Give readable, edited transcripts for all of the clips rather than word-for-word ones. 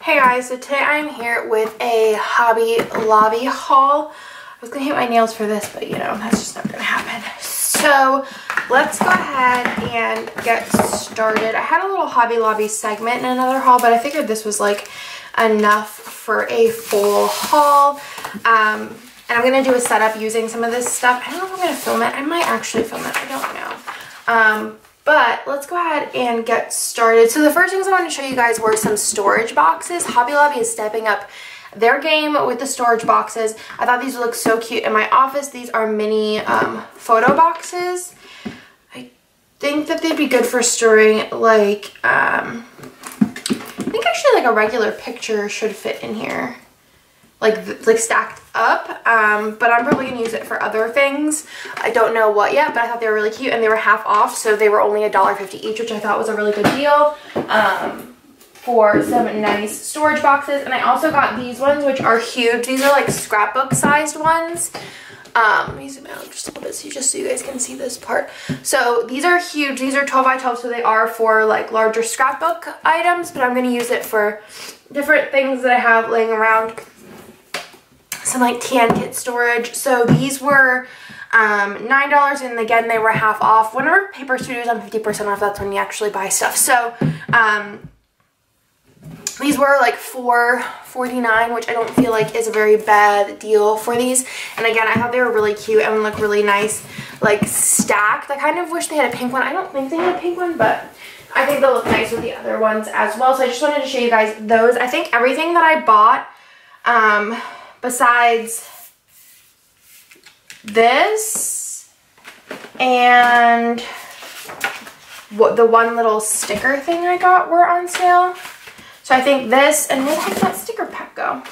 Hey guys, so today I'm here with a Hobby Lobby haul. I was gonna hit my nails for this, but you know, that's just not gonna happen. So let's go ahead and get started. I had a little Hobby Lobby segment in another haul, but I figured this was like enough for a full haul. And I'm gonna do a setup using some of this stuff. I don't know if I'm gonna film it. I might actually film it, I don't know. But let's go ahead and get started. So the first things I wanted to show you guys were some storage boxes. Hobby Lobby is stepping up their game with the storage boxes. I thought these would look so cute in my office. These are mini photo boxes. I think that they'd be good for storing like, I think actually like a regular picture should fit in here. Like stacked up, but I'm probably gonna use it for other things. I don't know what yet, but I thought they were really cute and they were half off, so they were only $1.50 each, which I thought was a really good deal for some nice storage boxes. And I also got these ones, which are huge. These are like scrapbook sized ones. Let me zoom out just a little bit just so you guys can see this part. So these are huge. These are 12 by 12, so they are for like larger scrapbook items, but I'm gonna use it for different things that I have laying around. Some like tan kit storage. So these were $9, and again they were half off. Whenever Paper Studio is on 50% off, that's when you actually buy stuff. So these were like $4.49, which I don't feel like is a very bad deal for these. And again, I thought they were really cute and look really nice, like stacked. I kind of wish they had a pink one. I don't think they had a pink one, but I think they'll look nice with the other ones as well. So I just wanted to show you guys those. I think everything that I bought, besides this and what the one little sticker thing I got were on sale. So I think this, and where the heck did that sticker pack go?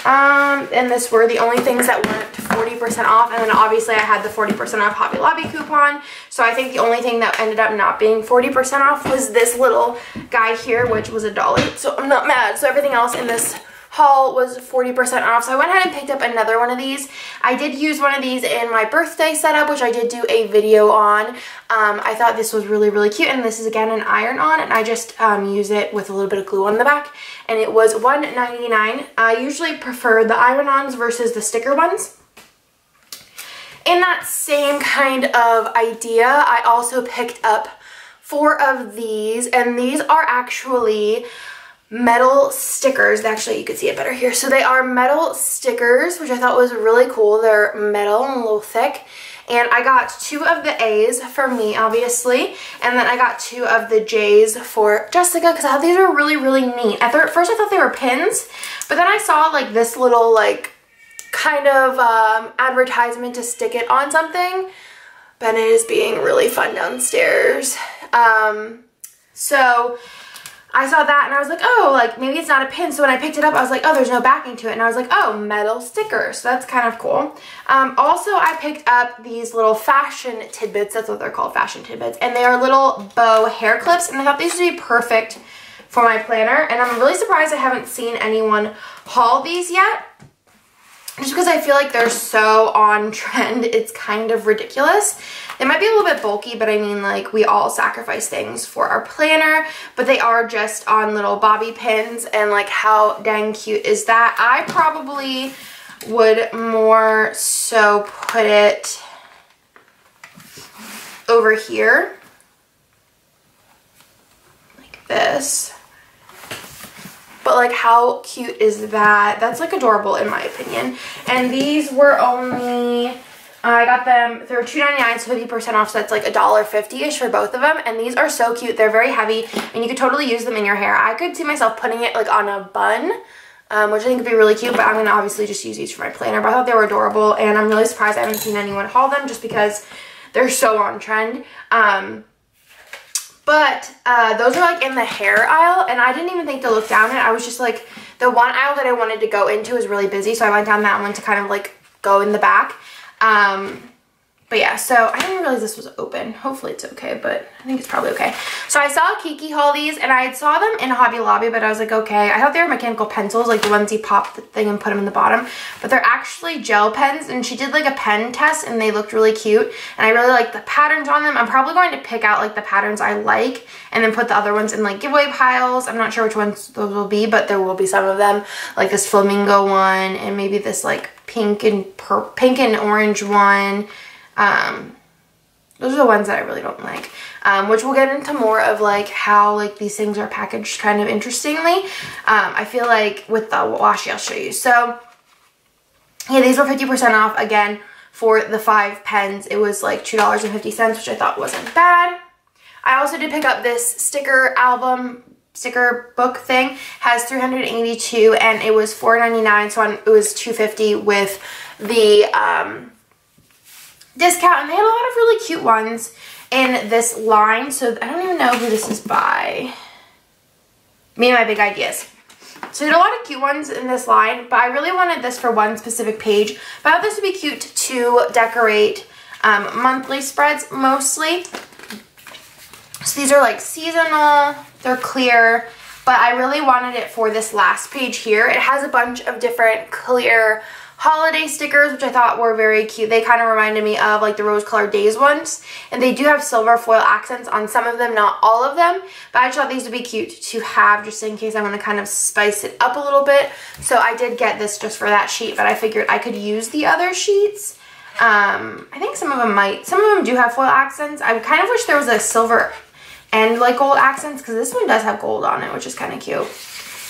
And this were the only things that weren't 40% off, and then obviously I had the 40% off Hobby Lobby coupon. So I think the only thing that ended up not being 40% off was this little guy here, which was $1. So I'm not mad. So everything else in this haul was 40% off, so I went ahead and picked up another one of these. I did use one of these in my birthday setup, which I did do a video on. I thought this was really, really cute, and this is again an iron-on, and I just use it with a little bit of glue on the back, and it was $1.99. I usually prefer the iron-ons versus the sticker ones. In that same kind of idea, I also picked up 4 of these, and these are actually metal stickers. Actually, you can see it better here. So they are metal stickers, which I thought was really cool. They're metal and a little thick. And I got 2 of the A's for me, obviously. And then I got 2 of the J's for Jessica, because I thought these were really, really neat. At first I thought they were pins, but then I saw like this little like kind of advertisement to stick it on something. Bennett is being really fun downstairs. So I saw that and I was like, oh, like maybe it's not a pin. So when I picked it up, I was like, oh, there's no backing to it. And I was like, oh, metal sticker. So that's kind of cool. Also, I picked up these little fashion tidbits. That's what they're called, fashion tidbits. And they are little bow hair clips. And I thought these would be perfect for my planner. And I'm really surprised I haven't seen anyone haul these yet. Just because I feel like they're so on trend, it's kind of ridiculous. They might be a little bit bulky, but I mean, like, we all sacrifice things for our planner, but they are just on little bobby pins, and like, how dang cute is that? I probably would more so put it over here, like this. But like, how cute is that? That's like adorable in my opinion. And these were only, I got them, they were $2.99, so 50% off, so that's like $1.50-ish for both of them. And these are so cute. They're very heavy, and you could totally use them in your hair. I could see myself putting it like on a bun, which I think would be really cute, but I'm gonna obviously just use these for my planner. But I thought they were adorable, and I'm really surprised I haven't seen anyone haul them just because they're so on trend. But those are like in the hair aisle, and I didn't even think to look down it. I was just like, the one aisle that I wanted to go into is really busy, so I went down that one to kind of like go in the back. But yeah, so I didn't realize this was open. Hopefully it's okay, but I think it's probably okay. So I saw Kiki haul these, and I saw them in Hobby Lobby, but I was like, okay. I thought they were mechanical pencils, like the ones you pop the thing and put them in the bottom. But they're actually gel pens, and she did like a pen test, and they looked really cute. And I really like the patterns on them. I'm probably going to pick out like the patterns I like, and then put the other ones in like giveaway piles. I'm not sure which ones those will be, but there will be some of them. Like this flamingo one, and maybe this like pink and orange one. Those are the ones that I really don't like, which we'll get into more of like how like these things are packaged kind of interestingly. I feel like with the washi I'll show you. So yeah, these were 50% off again for the 5 pens. It was like $2.50, which I thought wasn't bad. I also did pick up this sticker book thing. Has 382 and it was $4.99, so it was $2.50 with the discount, and they had a lot of really cute ones in this line. So I don't even know who this is by. Me and My Big Ideas. So they had a lot of cute ones in this line, but I really wanted this for one specific page. But I thought this would be cute to decorate monthly spreads mostly. So these are like seasonal, they're clear, but I really wanted it for this last page here. It has a bunch of different clear holiday stickers, which I thought were very cute. They kind of reminded me of like the Rose Colored Days ones, and they do have silver foil accents on some of them, not all of them, but I just thought these would be cute to have just in case I want to kind of spice it up a little bit. So I did get this just for that sheet, but I figured I could use the other sheets. I think some of them do have foil accents. I kind of wish there was a silver and like gold accents, because this one does have gold on it, which is kind of cute.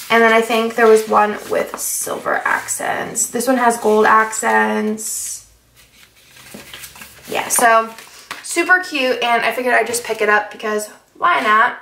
And then I think there was one with silver accents. This one has gold accents. Yeah, so super cute, and I figured I'd just pick it up because why not?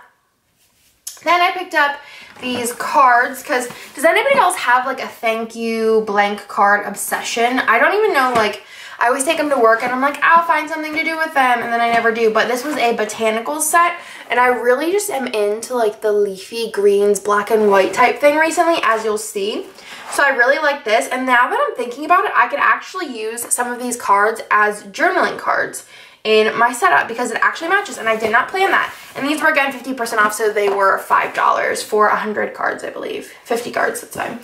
Then I picked up these cards because does anybody else have like a thank you blank card obsession? I don't even know, like I always take them to work and I'm like, I'll find something to do with them, and then I never do. But this was a botanical set, and I really just am into like the leafy greens, black and white type thing recently, as you'll see. So I really like this, and now that I'm thinking about it, I could actually use some of these cards as journaling cards in my setup because it actually matches, and I did not plan that. And these were again 50% off, so they were $5 for 100 cards, I believe. 50 cards, that's fine.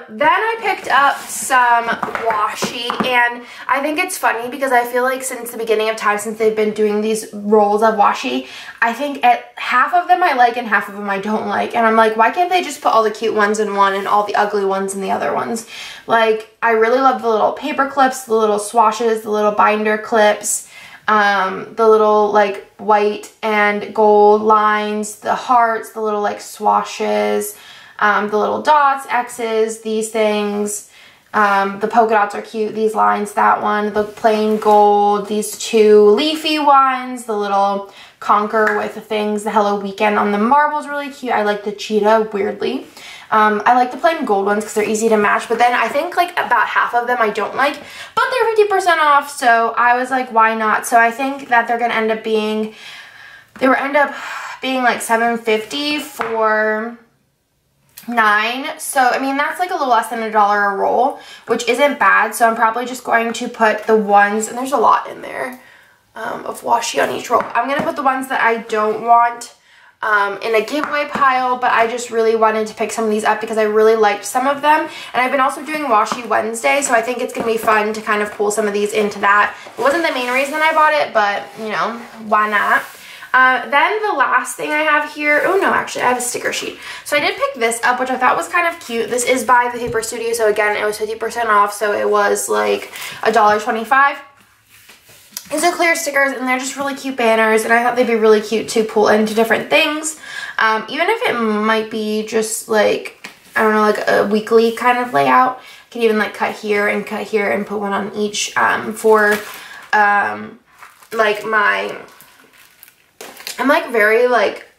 Then I picked up some washi, and I think it's funny because I feel like since the beginning of time, since they've been doing these rolls of washi, I think half of them I like and half of them I don't like. And I'm like, why can't they just put all the cute ones in one and all the ugly ones in the other ones? Like, I really love the little paper clips, the little swashes, the little binder clips, the little like white and gold lines, the hearts, the little like swashes, the little dots, X's, these things, the polka dots are cute, these lines, that one, the plain gold, these two leafy ones, the little conker with the things, the Hello Weekend on the marbles, really cute. I like the cheetah, weirdly. I like the plain gold ones because they're easy to match, but then I think like about half of them I don't like, but they're 50% off, so I was like, why not? So I think that they're gonna end up being, like $7.50 for 9. So I mean, that's like a little less than $1 a roll, which isn't bad. So I'm probably just going to put the ones, and there's a lot in there of washi on each roll. I'm gonna put the ones that I don't want in a giveaway pile, but I just really wanted to pick some of these up because I really liked some of them. And I've been also doing Washi Wednesday, so I think it's going to be fun to kind of pull some of these into that. It wasn't the main reason I bought it, but, you know, why not? Then the last thing I have here, oh no, actually I have a sticker sheet. So I did pick this up, which I thought was kind of cute. This is by the Paper Studio, so again, it was 50% off, so it was like $1.25. These are clear stickers, and they're just really cute banners, and I thought they'd be really cute to pull into different things. Even if it might be just like, I don't know, like a weekly kind of layout. I could even like cut here and put one on each for like my, I'm like very like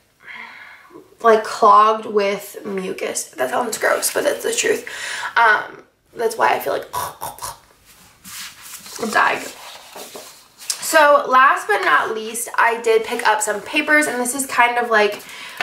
clogged with mucus. That sounds gross, but that's the truth. That's why I feel like I'm dying. So last but not least, I did pick up some papers, and this is kind of like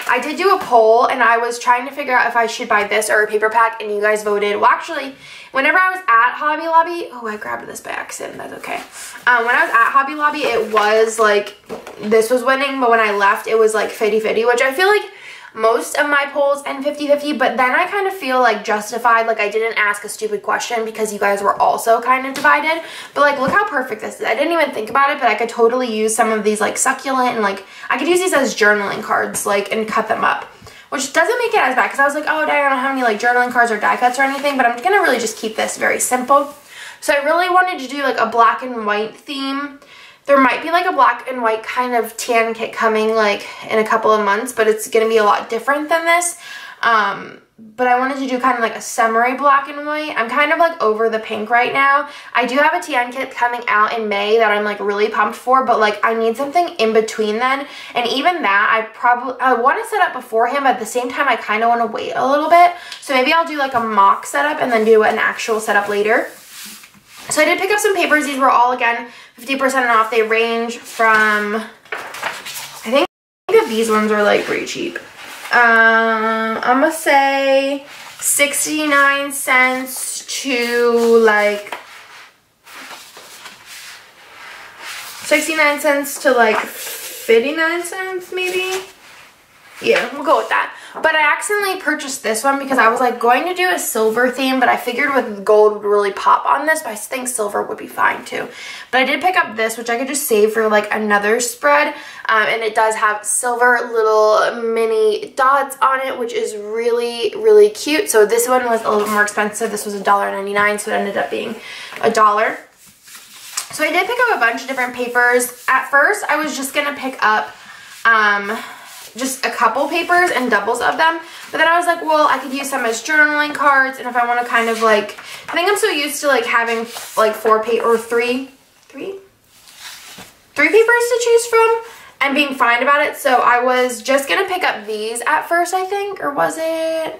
I did do a poll and I was trying to figure out if I should buy this or a paper pack, and you guys voted. Well, actually, whenever I was at Hobby Lobby, oh, I grabbed this by accident, that's okay. When I was at Hobby Lobby, it was like, this was winning, but when I left, it was like 50-50, which I feel like most of my polls end 50-50, but then I kind of feel like justified, like I didn't ask a stupid question because you guys were also kind of divided. But like, look how perfect this is. I didn't even think about it, but I could totally use some of these like succulent, and like I could use these as journaling cards, like, and cut them up, which doesn't make it as bad, because I was like, oh, I don't have any like journaling cards or die cuts or anything, but I'm gonna really just keep this very simple. So I really wanted to do like a black and white theme. There might be like a black and white kind of tan kit coming like in a couple of months, but it's going to be a lot different than this. But I wanted to do kind of like a summery black and white. I'm kind of like over the pink right now. I do have a tan kit coming out in May that I'm like really pumped for, but like I need something in between then. And even that, I want to set up beforehand, but at the same time I kind of want to wait a little bit. So maybe I'll do like a mock setup and then do an actual setup later. So I did pick up some papers. These were all, again, 50% off. They range from, I think that these ones are like pretty cheap. I'm gonna say 69 cents to like 69 cents to like 59 cents maybe. Yeah, we'll go with that. But I accidentally purchased this one because I was like going to do a silver theme, but I figured with gold would really pop on this, but I think silver would be fine too. But I did pick up this, which I could just save for like another spread. And it does have silver little mini dots on it, which is really, really cute. So this one was a little bit more expensive. This was $1.99, so it ended up being $1. So I did pick up a bunch of different papers. At first, I was just gonna pick up just a couple papers and doubles of them, but then I was like, well, I could use some as journaling cards, and if I want to kind of like, I think I'm so used to like having like three papers to choose from and being fine about it. So I was just gonna pick up these at first, I think, or was it, I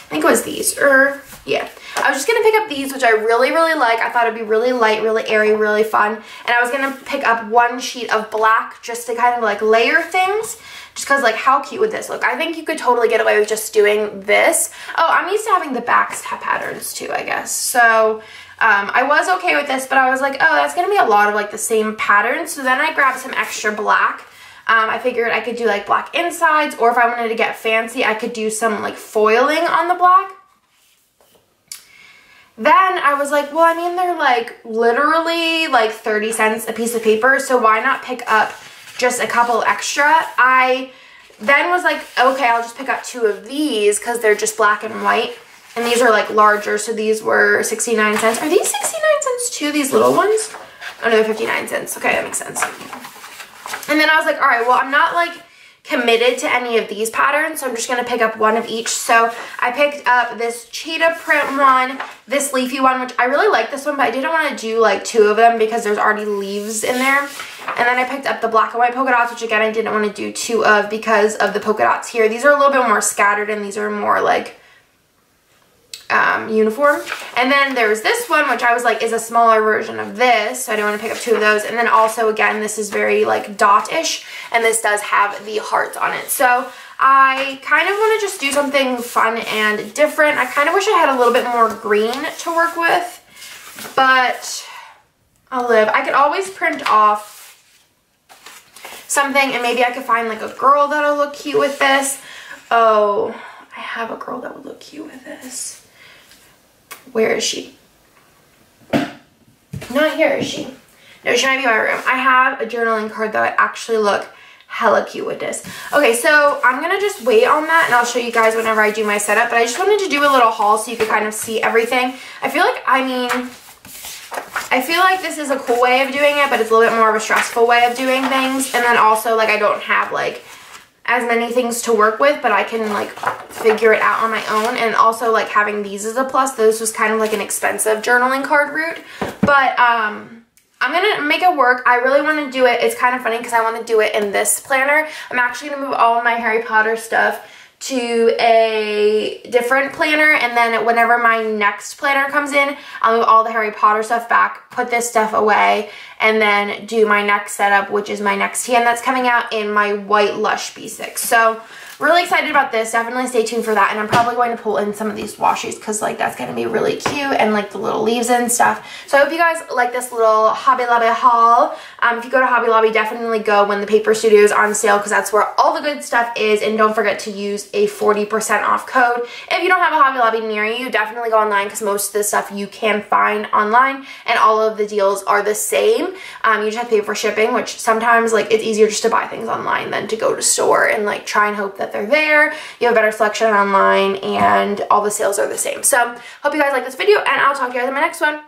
think it was these, or yeah, I was just gonna pick up these, which I really, really like. I thought it'd be really light, really airy, really fun. And I was gonna pick up one sheet of black just to kind of like layer things, just because like how cute would this look? I think you could totally get away with just doing this. Oh, I'm used to having the backs have patterns too, I guess. So I was okay with this, but I was like, oh, that's gonna be a lot of like the same patterns. So then I grabbed some extra black. I figured I could do like black insides, or if I wanted to get fancy, I could do some like foiling on the black. Then I was like, well, I mean, they're like literally like 30 cents a piece of paper, so why not pick up just a couple extra? I then was like, okay, I'll just pick up 2 of these because they're just black and white, and these are like larger, so these were 69 cents. Are these 69 cents too, these little ones? Oh no, they're 59 cents. Okay, that makes sense. And then I was like, all right, well, I'm not like committed to any of these patterns, so I'm just gonna pick up one of each. So I picked up this cheetah print one, this leafy one, which I really like this one, but I didn't want to do like 2 of them because there's already leaves in there. And then I picked up the black and white polka dots, which again I didn't want to do 2 of because of the polka dots here. These are a little bit more scattered, and these are more like uniform. And then there's this one, which I was like is a smaller version of this, so I didn't want to pick up 2 of those. And then also, again, this is very like dot-ish, and this does have the hearts on it. So I kind of want to just do something fun and different. I kind of wish I had a little bit more green to work with, but I'll live. I could always print off something, and maybe I could find like a girl that'll look cute with this. Oh, I have a girl that would look cute with this. Where is she? Not here, is she? No, she might be in my room. I have a journaling card that would actually look hella cute with this. Okay, so I'm gonna just wait on that, and I'll show you guys whenever I do my setup, but I just wanted to do a little haul so you could kind of see everything. I feel like this is a cool way of doing it, but it's a little bit more of a stressful way of doing things. And then also, like, I don't have like as many things to work with, but I can like figure it out on my own. And also, like, having these is a plus. This was kind of like an expensive journaling card route, but I'm gonna make it work. I really want to do it. It's kind of funny because I want to do it in this planner. I'm actually gonna move all of my Harry Potter stuff to a different planner, and then whenever my next planner comes in, I'll move all the Harry Potter stuff back, put this stuff away, and then do my next setup, which is my next tan that's coming out in my white Lush B6. So really excited about this. Definitely stay tuned for that, and I'm probably going to pull in some of these washes because like that's going to be really cute, and like the little leaves and stuff. So I hope you guys like this little Hobby Lobby haul. If you go to Hobby Lobby, definitely go when the Paper Studio is on sale because that's where all the good stuff is, and don't forget to use a 40% off code. If you don't have a Hobby Lobby near you, definitely go online because most of the stuff you can find online, and all of the deals are the same. You just have to pay for shipping, which sometimes like it's easier just to buy things online than to go to store and like try and hope that they're there. You have a better selection online, and all the sales are the same. So hope you guys like this video, and I'll talk to you guys in my next one.